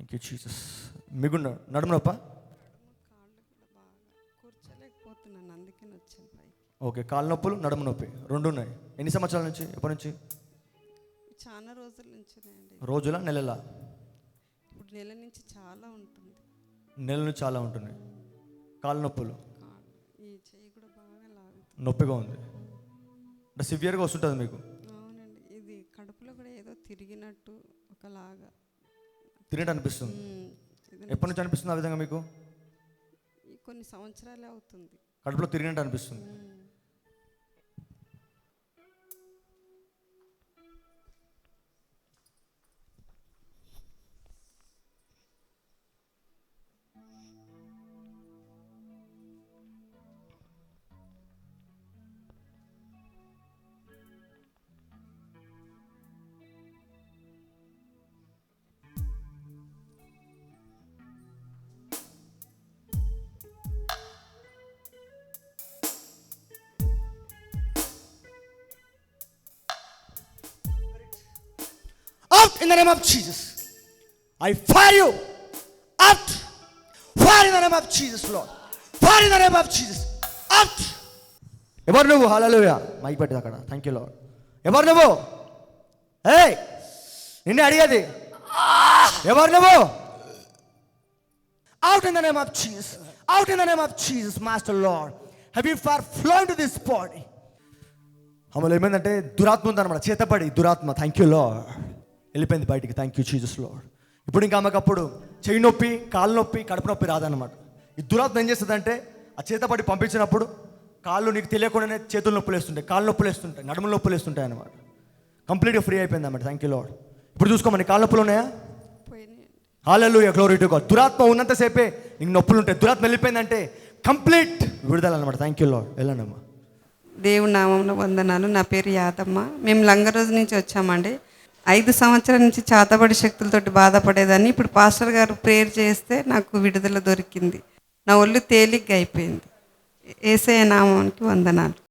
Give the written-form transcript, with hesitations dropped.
Thank you Jesus. మీకు నడుము నొప్ప? కాళ్ళు కూడా బాగా కూర్చోలేకపోతున్నాను, అందుకని వచ్చాను పైకి. ఓకే, కాళ్ళ నొప్పులు నడుము నొప్పి రెండు ఉన్నాయి. ఎన్ని సంవత్సరాల నుంచి, ఎప్పటి నుంచి? చాలా రోజుల నుంచినండి. రోజుల నెలలా? ఇప్పుడు నెల నుంచి చాలా ఉంటుంది. నెల నుంచి చాలా ఉంటుంది కాళ్ళ నొప్పులు. ఈ చెయ్యి కూడా బాగా లాగుతుంది, నొప్పిగా ఉంది అంటే సివియర్గా వస్తుంటుంది మీకు? అవునండి. ఇది కడుపులో కూడా ఏదో తిరిగినట్టు ఒకలాగా తిరిగినట్టు అనిపిస్తుంది. ఇది ఎప్పటి నుంచి అనిపిస్తుంది ఆ విధంగా మీకు? ఈ కొన్ని సంవత్సరాలే అవుతుంది. కడుపులో తిరిగినట్టు అనిపిస్తుంది. Out in the name of Jesus. I fire you. Out. Fire in the name of Jesus, Lord. Fire in the name of Jesus. Out. ఎవరు నువ్వు? హల్లెలూయా. మైక్ పెట్టదు అక్కడ. Thank you lord. ఎవరు నువ్వు? ఏయ్, నిన్నే అడిగేది. ఎవరు నువ్వు? Out in the name of Jesus. Out in the name of Jesus, Master Lord. Have you far flown to this body? ఆమెలో ఏమైందంటే దురాత్మ ఉందన్నమాట, చేతపడి దురాత్మ. Thank you lord. వెళ్ళిపోయింది బయటికి. Thank you Jesus lord. ఇప్పుడు ఇంకా ఆమెకు అప్పుడు చెయ్యి నొప్పి, కాళ్ళు నొప్పి, కడుపు నొప్పి రాదన్నమాట. ఈ దురాత్మ ఏం చేస్తుందంటే ఆ చేతపడి పంపించినప్పుడు కాళ్ళు నీకు తెలియకుండానే చేతులు నొప్పులు వేస్తుంటాయి, కాళ్ళు నొప్పులు వేస్తుంటాయి, నడుములు నొప్పులు వేస్తుంటాయి అన్నమాట. కంప్లీట్గా ఫ్రీ అయిపోయింది అన్నమాట. Thank you lord. ఇప్పుడు చూసుకోమని కాళ్ళ నొప్పులు ఉన్నాయా? పోయినాయండి. హల్లెలూయా, గ్లోరీ టు గాడ్. దురాత్మ ఉన్నంతసేపే నీకు నొప్పులు ఉంటాయి. దురాత్మ వెళ్ళిపోయిందంటే కంప్లీట్ విడుదల అన్నమాట. Thank you lord. వెళ్ళండి అమ్మా. దేవుని నామంలో వందనాలు. నా పేరు యాదమ్మ. మేము లంగరోజు నుంచి వచ్చామండి. 5 సంవత్సరాల నుంచి చేతబడి శక్తులతోటి బాధపడేదాన్ని. ఇప్పుడు పాస్టర్ గారు ప్రేయర్ చేస్తే నాకు విడుదల దొరికింది. నా ఒళ్ళు తేలిగ్గా అయిపోయింది. యేసయ్య నామానికి వందనాలు.